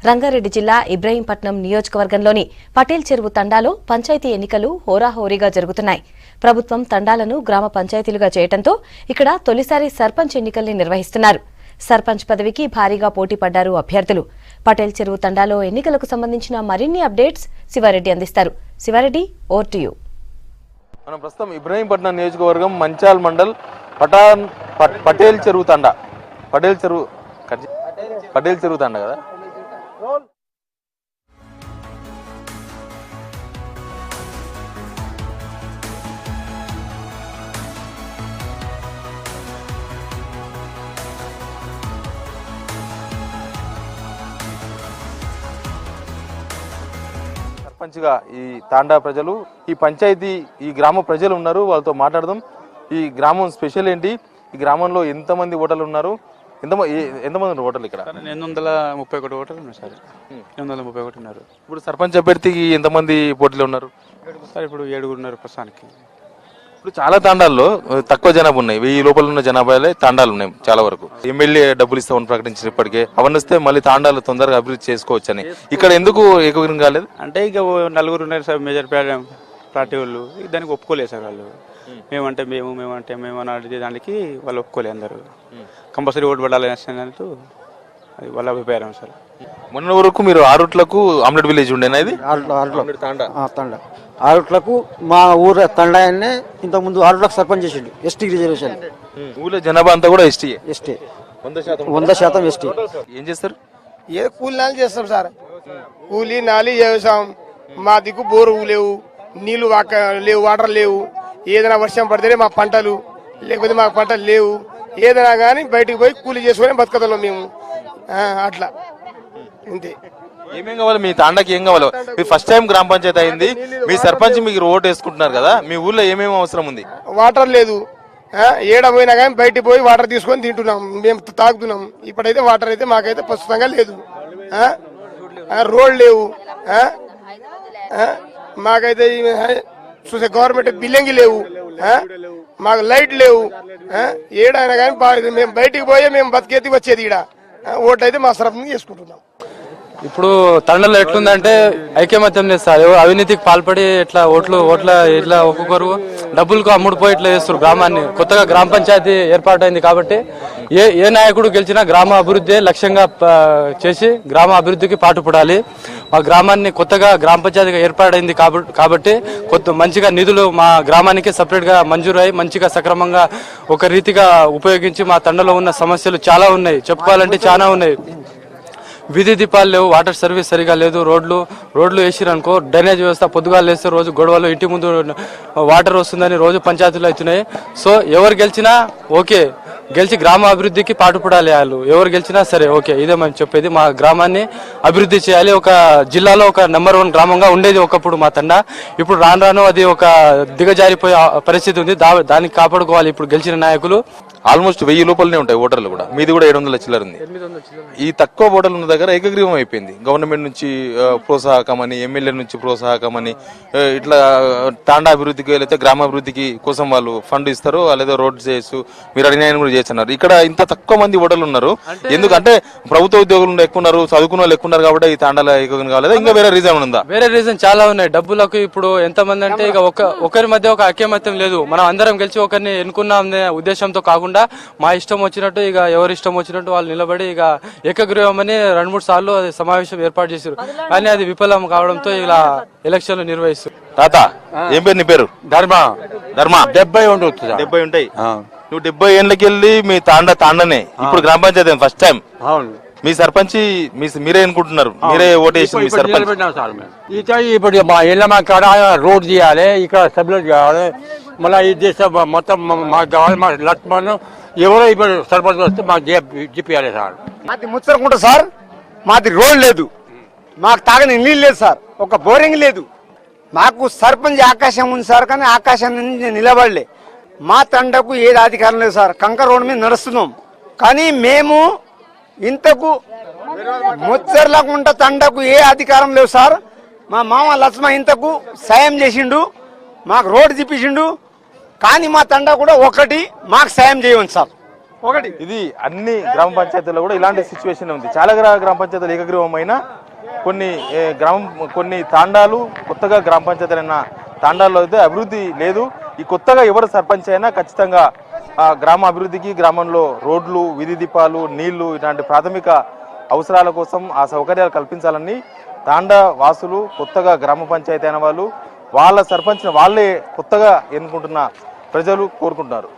రంగారెడ్డి జిల్లా ఇబ్రహీంపట్నం నియోజకవర్గంలోని పటేల్ చెరువు తండాలో పంచాయతీ ఎన్నికలు హోరాహోరీగా జరుగుతున్నాయి. ప్రభుత్వం తండాలను గ్రామ పంచాయతీలుగా చేయడంతో ఇక్కడ తొలిసారి సర్పంచ్ ఎన్నికల్ని నిర్వహిస్తున్నారు. సర్పంచ్ పదవికి భారీగా పోటీ పడ్డారు అభ్యర్థులు. పటేల్ చెరువు తండాలో ఎన్నికలకు సంబంధించిన మరిన్ని అప్డేట్స్ శివారెడ్డి అందిస్తారు. Shiva Reddy, over to you. మనం ప్రస్తుతం ఇబ్రహీంపట్నం నియోజకవర్గం మంచాల్ మండల్ పటేల్ చెరువు తండా కదా. సర్పంచ్గా ఈ తాండా ప్రజలు, ఈ పంచాయతీ, ఈ గ్రామ ప్రజలు ఉన్నారు. వాళ్ళతో మాట్లాడదాం. ఈ గ్రామం స్పెషల్ ఏంటి, ఈ గ్రామంలో ఎంతమంది ఓటర్లు ఉన్నారు, ఎంతమంది ఉన్నారు ఓటర్లు ఇక్కడ? 831 ఓటర్లు ఉన్నారు సార్. 831 ఉన్నారు. ఇప్పుడు సర్పంచ్ అభ్యర్థికి ఎంతమంది పోటీలు ఉన్నారు సార్? ఇప్పుడు 7 ఉన్నారు ప్రస్తుతానికి. ఇప్పుడు చాలా తాండాల్లో తక్కువ జనాభా ఉన్నాయి. 1000 లోపల ఉన్న జనాభాలే తాండాలు ఉన్నాయి చాలా వరకు. ఎమ్మెల్యే డబ్బులు ఇస్తామని ప్రకటించినప్పటికే అవన్నీ వస్తే మళ్ళీ తాండాలు తొందరగా అభివృద్ధి చేసుకోవచ్చని. ఇక్కడ ఎందుకు ఏకగ్రీవం కాలేదు అంటే ఇక 4 ఉన్నారు సార్ మేజర్ పార్టీ వాళ్ళు. దానికి ఒప్పుకోలేదు సార్ వాళ్ళు. మేమంటే మేము అని అడిగే దానికి వాళ్ళు ఒప్పుకోలేదు. అందరూ కంపల్సరీ ఓటు పడాలి అన్నట్టు అది వాళ్ళ అభిప్రాయం సార్. మొన్న వరకు మీరు 6 రూట్లకు ఆమ్లెట్ విలేజ్ ఉండేనా? ఇది ఆరుట్లకు మా ఊరు తండాయన్నే ఇంతకుముందు 6 రూట్లకు సర్పంచ్ చేసిండు. ST reservation. ఊళ్ళో జనాభా అంతా కూడా ఎస్టీ. 100% ఎస్టీ. ఏం చేస్తారు? ఏ కూలి నాలి చేస్తాం సార్. కూలి నాలి వ్యవసాయం. మా దిక్కు బోరు లేవు, నీళ్లు లేవు, వాటర్ లేవు. ఏదైనా వర్షం పడితేనే మా పంటలు, లేకపోతే మా పంటలు లేవు. ఏదైనా కానీ బయటకు పోయి కూలి చేసుకుని బతుకుతాం మేము. అట్లా అంతే. ఏమేం కావాలి మీ తాండాకి? ఏం కావాలి? మీరు ఫస్ట్ టైం గ్రామ పంచాయతీ అయింది, మీ సర్పంచ్ మీకు ఓటు వేసుకుంటున్నారు కదా, మీ ఊర్లో ఏమేమి అవసరం ఉంది? వాటర్ లేదు. ఏడ పోయినా కానీ బయటికి పోయి వాటర్ తీసుకొని తింటున్నాం, మేము తాగుతున్నాం. ఇప్పుడైతే వాటర్ అయితే మాకైతే ప్రస్తుతంగా లేదు. రోడ్ లేవు. మాకైతే చూసే గవర్నమెంట్ బిల్లింగ్ లేవు. మాకు లైట్ లేవు. ఏడైనా కానీ మేము బయటికి పోయే మేము బతికేది వచ్చేది. ఈడ ఓట్లు అయితే మా సరఫరా చేసుకుంటున్నాం. ఇప్పుడు తండలో ఎట్లుందంటే ఐకమత్యం లేదు సార్. అవినీతికి పాల్పడి ఇట్లా ఇట్లా ఒక్కొక్కరు డబ్బులకు అమ్ముడుపోయి ఇట్లా చేస్తారు గ్రామాన్ని. కొత్తగా గ్రామ పంచాయతీ ఏర్పాటైంది కాబట్టి ఏ నాయకుడు గెలిచినా గ్రామ అభివృద్ధి లక్ష్యంగా చేసి గ్రామ అభివృద్ధికి పాటుపడాలి. మా గ్రామాన్ని కొత్తగా గ్రామ పంచాయతీగా ఏర్పాటైంది కాబట్టి మంచిగా నిధులు మా గ్రామానికి సపరేట్ గా మంజూరు అయి మంచిగా సక్రమంగా ఒక రీతిగా ఉపయోగించి మా తండలో ఉన్న సమస్యలు చాలా ఉన్నాయి, చెప్పుకోవాలంటే చాలా ఉన్నాయి. వీధి దీపాలు లేవు, వాటర్ సర్వీస్ సరిగా లేదు, రోడ్లు వేసిరనుకో డ్రైనేజ్ వ్యవస్థ పొద్దుగాలు వేస్తే రోజు గొడవలు, ఇంటి ముందు వాటర్ వస్తుందని రోజు పంచాయతీలు అవుతున్నాయి. సో ఎవరు గెలిచినా ఓకే, గెలిచి గ్రామ అభివృద్ధికి పాటుపడాలి. వాళ్ళు ఎవరు గెలిచినా సరే ఓకే. ఇదే మనం చెప్పేది. మా గ్రామాన్ని అభివృద్ధి చేయాలి. ఒక జిల్లాలో ఒక నెంబర్ 1 గ్రామంగా ఉండేది ఒకప్పుడు మా తండ. ఇప్పుడు రాను అది ఒక దిగజారిపోయే పరిస్థితి ఉంది. దానికి కాపాడుకోవాలి ఇప్పుడు గెలిచిన నాయకులు. ఆల్మోస్ట్ 1000 లోపలనే ఉంటాయి ఓటర్లు కూడా. మీది కూడా 700 చిల్లర ఉంది. ఈ తక్కువ ఓటర్లు ఉన్న దగ్గర ఏకగ్రీవం అయిపోయింది. గవర్నమెంట్ నుంచి ప్రోత్సాహకమని, ఎమ్మెల్యే నుంచి ప్రోత్సాహకమని, ఇట్లా తాండా అభివృద్ధికి లేకపోతే గ్రామాభివృద్ధికి కోసం వాళ్ళు ఫండ్ ఇస్తారు, లేదా రోడ్స్ చేసు మీరు అడిగిన కూడా చేస్తున్నారు. ఇక్కడ ఇంత తక్కువ మంది ఓటర్లు ఉన్నారు ఎందుకంటే ప్రభుత్వ ఉద్యోగులు ఎక్కువ ఉన్నారు, చదువుకున్న వాళ్ళు ఎక్కువ ఉన్నారు కాబట్టి ఈ తాండాలో ఏకగ్రీవం కాలేదా? ఇంకా వేరే రీజన్ ఉందా? వేరే రీజన్ చాలా ఉన్నాయి. డబ్బులకు ఇప్పుడు ఎంతమంది అంటే ఇక ఒకరి మధ్య ఒక ఐకమత్యం లేదు. మనం అందరం గెలిచి ఒకరిని ఎన్నుకున్నాం ఉద్దేశంతో కాకుండా మా ఇష్టం వచ్చినట్టు ఇక ఎవరి ఇష్టం వచ్చినట్టు వాళ్ళు నిలబడి ఇక ఏకగ్రీవం అని 2-3 సార్లు సమావేశం ఏర్పాటు చేశారు. కానీ అది విఫలం కావడంతో ఇలా ఎలక్షన్లు నిర్వహిస్తారు. తాత ఏం పేరు? నీ పేరు? ధర్మ 70 ఉంటుంది. 70 ఉంటాయి. నువ్వు 70 ఏళ్ళకి వెళ్ళి మీ తాండనే ఇప్పుడు గ్రామ పంచాయతీ ఫస్ట్ టైం. మీ సర్పంచ్ మీరే అనుకుంటున్నారు, మీరే ఓటు వేసి మీ సర్పంచ్. ఇప్పుడు మా ఇళ్ళ మా కాడ రోడ్ చేయాలి, ఇక్కడ సబ్లెట్ కావాలి, మళ్ళీ ఇది చేస్తే మొత్తం మాకు కావాలి. మా లక్ష్మణ్ ఎవరో ఇప్పుడు సర్పంచ్ వస్తే మాకు చెప్పాలి సార్. మాది ముచ్చరకుంట సార్. మాది రోడ్ లేదు, మాకు తాగని నీళ్ళు లేదు సార్, ఒక బోరింగ్ లేదు. మాకు సర్పంచ్ ఆకాశం ఉంది సార్, కానీ ఆకాశం నుంచి నిలబడలే. మా తండకు ఏది అధికారం లేదు సార్. కంకర రోడ్ మీద నడుస్తున్నాం, కానీ మేము ఇంతకు ముచ్చర్లకుంట తండకు ఏ అధికారం లేవు సార్. మా మామ లక్ష్మ ఇంతకు సాయం చేసిండు, మాకు రోడ్డు తిప్పించిండు, కానీ మా తండ కూడా ఒకటి మాకు సాయం చేయండి సార్. ఇది అన్ని గ్రామ పంచాయతీల్లో కూడా ఇలాంటి సిచ్యువేషన్ ఉంది. చాలా గ్రామ పంచాయతీలు ఏకగ్రీవమైన కొన్ని తాండాలు కొత్తగా గ్రామ పంచాయతీలైన తాండాల్లో అయితే అభివృద్ధి లేదు. ఈ కొత్తగా ఎవరు సర్పంచ్ అయినా ఖచ్చితంగా గ్రామ అభివృద్ధికి, గ్రామంలో రోడ్లు, వీధి దీపాలు, నీళ్లు ఇలాంటి ప్రాథమిక అవసరాల కోసం ఆ సౌకర్యాలు కల్పించాలని తాండా వాసులు, కొత్తగా గ్రామ పంచాయతీ అయిన వాళ్ళు, వాళ్ళ సర్పంచ్ని వాళ్ళే కొత్తగా ఎన్నుకుంటున్న ప్రజలు కోరుకుంటున్నారు.